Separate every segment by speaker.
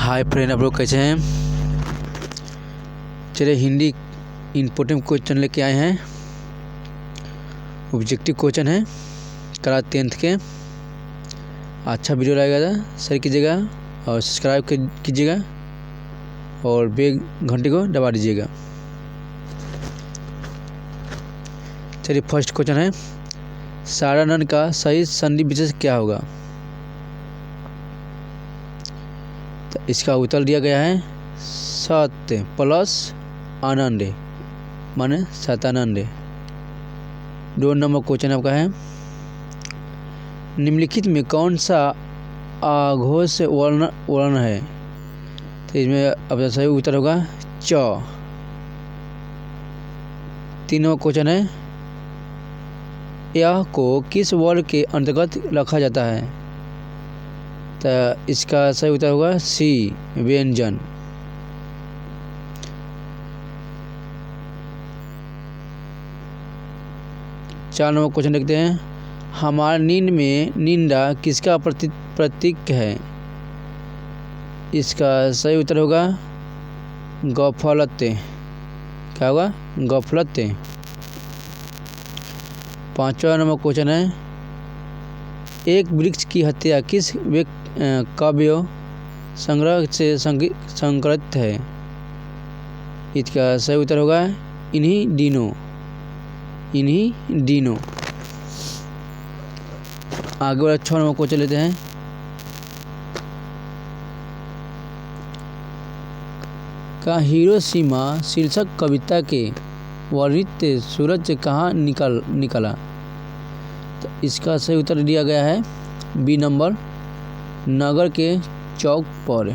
Speaker 1: Hi friend, आप लोग कैसे हैं। चलिए हिंदी इम्पोर्टेंट क्वेश्चन लेके आए हैं। ऑब्जेक्टिव क्वेश्चन है क्लास 10th के। अच्छा वीडियो लगेगा तो शेयर कीजिएगा और सब्सक्राइब कीजिएगा और बेल घंटी को दबा दीजिएगा। चलिए फर्स्ट क्वेश्चन है, सारानंद का सही संधि विशेष क्या होगा। तो इसका उत्तर दिया गया है सत्य प्लस आनंद माने सतानंद। 2 नंबर क्वेश्चन आपका है, निम्नलिखित में कौन सा अघोष वर्ण है। तो इसमें अब सही उत्तर होगा च। 3 नंबर क्वेश्चन है, यह को किस वर्ग के अंतर्गत रखा जाता है। तो इसका सही उत्तर होगा सी व्यंजन। 4 नंबर क्वेश्चन देखते हैं, हमारे नींद में निंदा किसका प्रतीक है। इसका सही उत्तर होगा गफलत। क्या होगा गफलत। 5वां नंबर क्वेश्चन है, एक वृक्ष की हत्या किस काव्य संग्रह से संकलित है। इसका सही उत्तर होगा इन्हीं दिनों। आगे वाला 6 नंबर क्वेश्चन लेते हैं, का हिरोशिमा शीर्षक कविता के वर्णित सूरज कहाँ निकला। तो इसका सही उत्तर दिया गया है बी नंबर, नगर के चौक पर।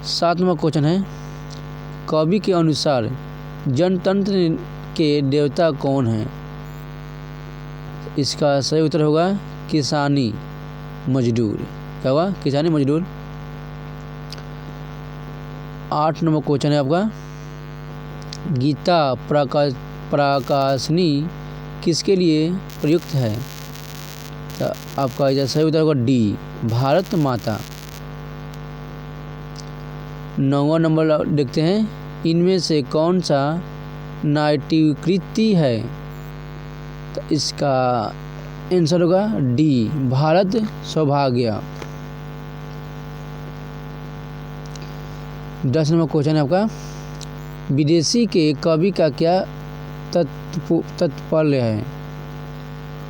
Speaker 1: 7 नंबर क्वेश्चन है, कवि के अनुसार जनतंत्र के देवता कौन है। इसका सही उत्तर होगा किसानी मजदूर। क्या होगा किसानी मजदूर। 8 नंबर क्वेश्चन है आपका, गीता प्रकाशनी किसके लिए प्रयुक्त है। तो आपका सही उत्तर होगा डी भारत माता। 9वां नंबर देखते हैं, इनमें से कौन सा नाट्यकृति है। तो इसका आंसर होगा डी भारत सौभाग्य। 10 नंबर क्वेश्चन है आपका, विदेशी के कवि का क्या तात्पर्य है।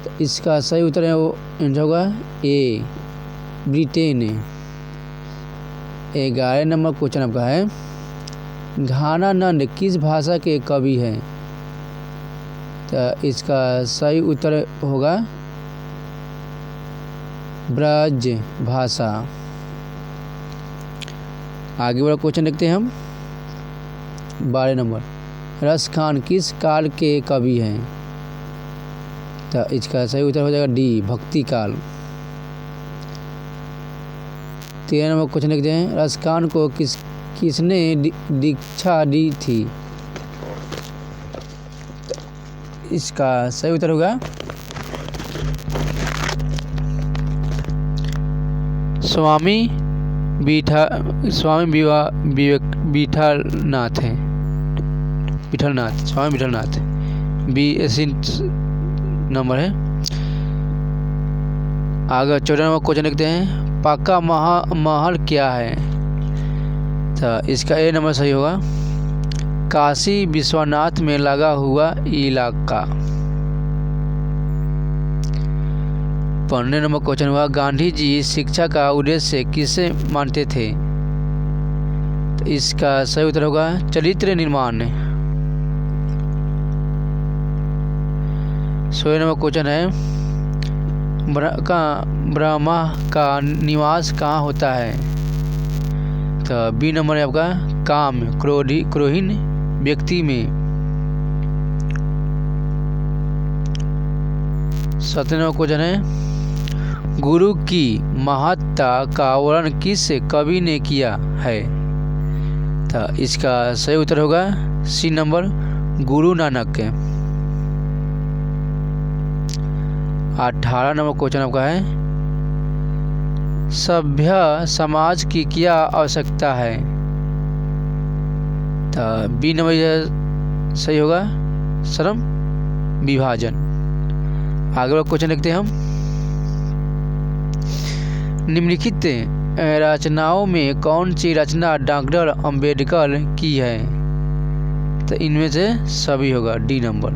Speaker 1: तो इसका सही उत्तर है वो आंसर होगा ए ब्रिटेन। 11 नंबर क्वेश्चन आपका है, घानानंद किस भाषा के कवि हैं। तो इसका सही उत्तर होगा ब्रज भाषा। आगे वाला क्वेश्चन देखते हैं हम। 12 नंबर, रस खान किस काल के कवि हैं। तो इसका सही उत्तर हो जाएगा डी भक्ति काल। 13 नंबर क्वेश्चन देखते हैं, रस खान को किसने दीक्षा दी थी। इसका सही उत्तर होगा स्वामी विठलनाथ। बी ऐसी नंबर है। आगे 14 नंबर क्वेश्चन देखते हैं, पाका महल क्या है। तो इसका ए नंबर सही होगा काशी विश्वनाथ में लगा हुआ इलाका। 15 नंबर क्वेश्चन हुआ, गांधी जी शिक्षा का उद्देश्य किसे मानते थे। तो इसका सही उत्तर होगा चरित्र निर्माण। 16 नंबर क्वेश्चन है, ब्रह्मा का निवास कहाँ होता है। तो बी नंबर है आपका काम क्रोहीन व्यक्ति में। 17 नंबर क्वेश्चन है, गुरु की महत्ता का वर्णन किस कवि ने किया है। तो इसका सही उत्तर होगा सी number Guru Nanak. 18 number question आपका है, सभ्य समाज की क्या आवश्यकता है? तो बी नंबर सही होगा, श्रम विभाजन। आगे वाला क्वेश्चन देखते हैं हम। निम्नलिखित रचनाओं में कौन सी रचना डॉक्टर अंबेडकर की है? तो इनमें से सभी होगा, डी नंबर।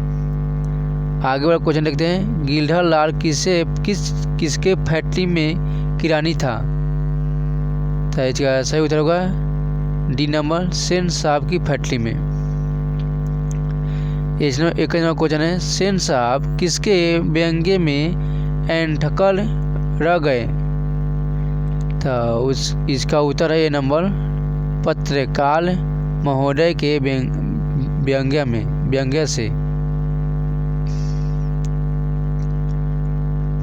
Speaker 1: आगे वाला क्वेश्चन देखते हैं। गिल्डर लाल किसके फैक्ट्री में किरानी था? तो इसका सही उत्तर होगा डी नंबर, सेन साहब की फैक्ट्री में। एक नंबर क्वेश्चन है, सेन साहब किसके व्यंग्य में एंठकल रह गए? तो इसका उत्तर है ए नंबर, पत्रकार महोदय के व्यंग्य से।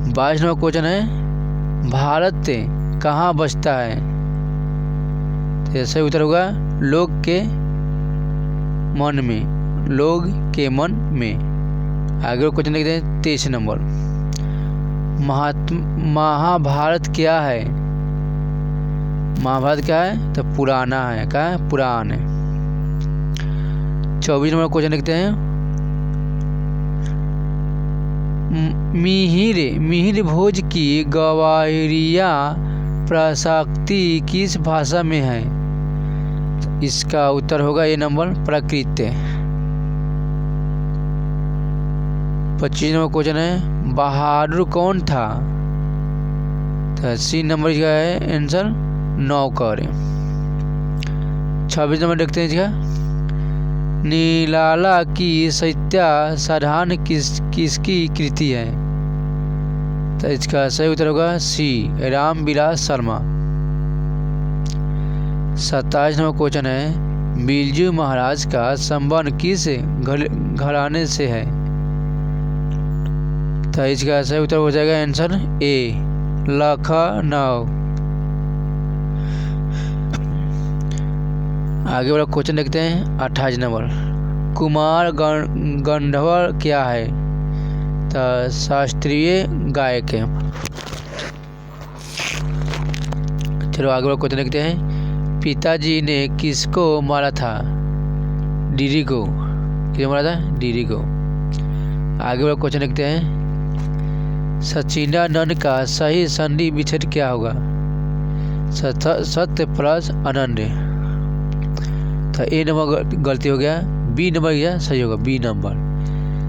Speaker 1: 22 नंबर क्वेश्चन है, भारत कहाँ बसता है? तो सही उत्तर होगा लोग के मन में, लोग के मन में। आगे क्वेश्चन देखते हैं 23 नंबर। महाभारत क्या है? महाभारत क्या है? तो पुराना है, क्या है? पुराण है। 24 नंबर क्वेश्चन देखते हैं। मिहिर भोज की गवारिया प्रशक्ति किस भाषा में है? इसका उत्तर होगा ए नंबर, प्राकृत। 25 नंबर क्वेश्चन है, बहादुर कौन था? तो सी नंबर का है आंसर, नौकर। 26 नंबर देखते हैं इसका। निराला की साहित्य साधना किसकी कृति है? तो इसका सही उत्तर होगा सी, रामविलास शर्मा। 27 नंबर क्वेश्चन है, बिरजू महाराज का संबंध किस घराने से है? तो इसका सही उत्तर हो जाएगा आंसर ए, लखनऊ। आगे वाला क्वेश्चन देखते हैं 28 नंबर। कुमार गंधर्व क्या है? तो शास्त्रीय गायक है। चलो आगे वाला क्वेश्चन देखते हैं। पिताजी ने किसको मारा था? डीडी को। किसको मारा था? डीडी को। आगे वाला क्वेश्चन देखते हैं। सच्चिदानंद का सही संधि विच्छेद क्या होगा? सत्य प्लस आनंद। तो ए नंबर गलती हो गया, बी नंबर क्या सही होगा, बी नंबर।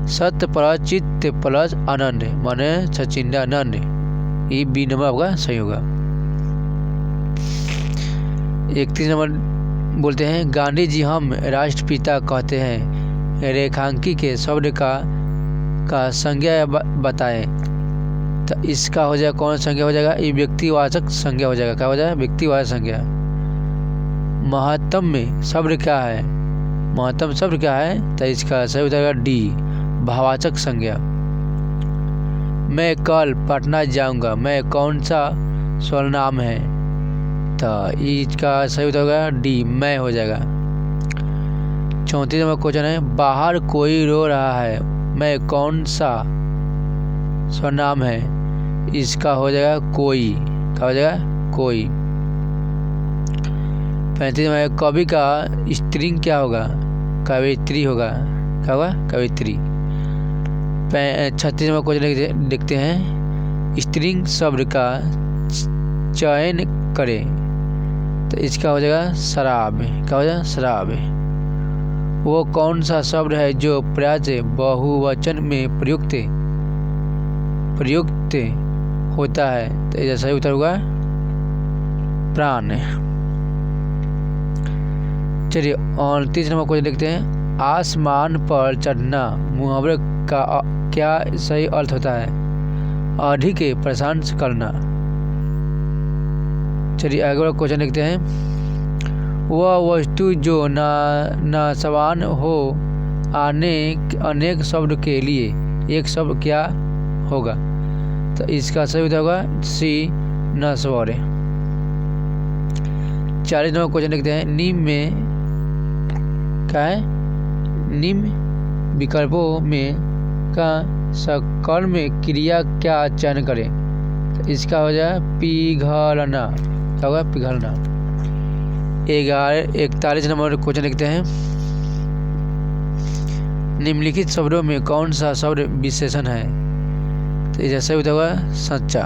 Speaker 1: सत्य प्लस चित्त प्लस आनंद माने सच्चिदानंद, ये बी नंबर आपका सही होगा। 31 नंबर बोलते हैं, गांधी जी हम राष्ट्रपिता कहते हैं, रेखांकी के शब्द का संज्ञा बताएं। तो इसका हो जाएगा, कौन संज्ञा हो जाएगा? ये व्यक्तिवाचक संज्ञा हो जाएगा। क्या हो जाएगा? व्यक्तिवाचक संज्ञा। महत्तम में शब्द क्या है? महत्तम शब्द क्या है? तो इसका सही हो जाएगा डी, भाववाचक संज्ञा। मैं कल पटना जाऊंगा, मैं कौन सा सर्वनाम है? तो इसका सही उत्तर होगा डी, मैं हो जाएगा। 34 नंबर क्वेश्चन है, बाहर कोई रो रहा है, मैं कौन सा सर्वनाम है? इसका हो जाएगा कोई। क्या हो जाएगा? कोई। 35 में कवि का स्त्रीलिंग क्या होगा? कवित्री होगा। क्या होगा? कवित्री। 36 में क्वेश्चन देखते हैं, स्त्रीलिंग शब्द का चयन करें। तो इसका हो जाएगा शराब। क्या हो जाएगा? शराब। वो कौन सा शब्द है जो प्राय बहुवचन में प्रयुक्त होता है? तो इसका सही उत्तर होगा प्राण। चलिए 29 नंबर क्वेश्चन देखते हैं, आसमान पर चढ़ना मुहावरे का क्या सही अर्थ होता है? अधिक प्रशंसा करना। चलिए आगे वाला क्वेश्चन देखते हैं, वह वस्तु जो नासवान हो अनेक शब्द के लिए एक शब्द क्या होगा? तो इसका सही उत्तर होगा सी, नश्वर। 40 नंबर क्वेश्चन देखते हैं, निम्न में क्या है? निम्न विकल्पों में का सकर्म क्रिया क्या चयन करें? तो इसका हो जाए पिघलना। क्या होगा? पिघलना। 41 नंबर क्वेश्चन लिखते हैं। निम्नलिखित शब्दों में कौन सा शब्द विशेषण है? तो जैसे होगा सच्चा।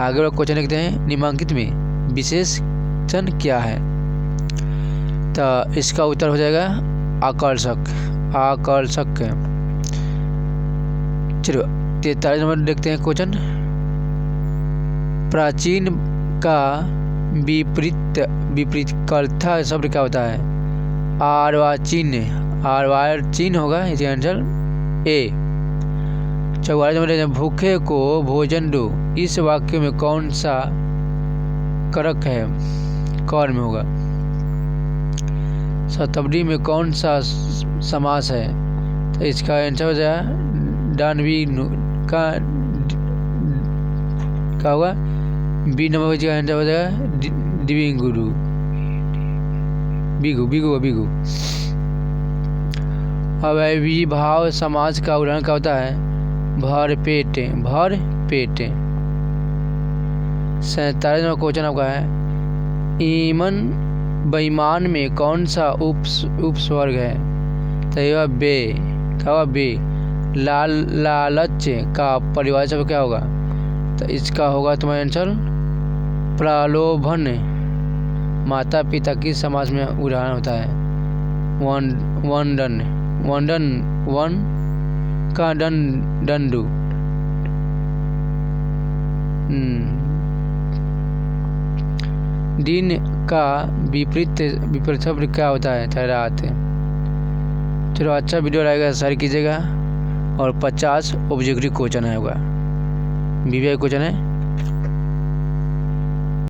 Speaker 1: आगे वाला क्वेश्चन लिखते हैं। निम्नलिखित में विशेषण क्या है? तो इसका उत्तर हो जाएगा आकर्षक। आकर्षक। चलो 43 नंबर देखते हैं क्वेश्चन। प्राचीन का विपरीत कर्ता शब्द क्या होता है? अर्वाचीन। अर्वाचीन होगा इसका आंसर ए। 44 नंबर भूखे को भोजन दो, इस वाक्य में कौन सा कारक है? कर्म होगा। शताब्दी में कौन सा समास है? तो इसका आंसर हो जाए डानवी का क्या होगा? बी नंबर का आंसर हो जाएगा दिविंगुरु। बिगु। अव्ययीभाव समास का उदाहरण क्या होता है? भर पेट। 47 नंबर क्वेश्चन आपका है। ईमन बेईमान में कौन सा उपस्वर्ग है? तो यह बे। क्या होगा? बे। लालच का परिवार शब्द क्या होगा? तो इसका होगा तुम्हारा आंसर प्रलोभन। माता पिता की समास में उदाहरण होता है वंदन। वन का दंडु। दिन का विपरीत शब्द क्या होता है? रात। चलो अच्छा वीडियो रहेगा, शेयर कीजिएगा। और 50 ऑब्जेक्टिव क्वेश्चन है होगा, वीवीआई क्वेश्चन है।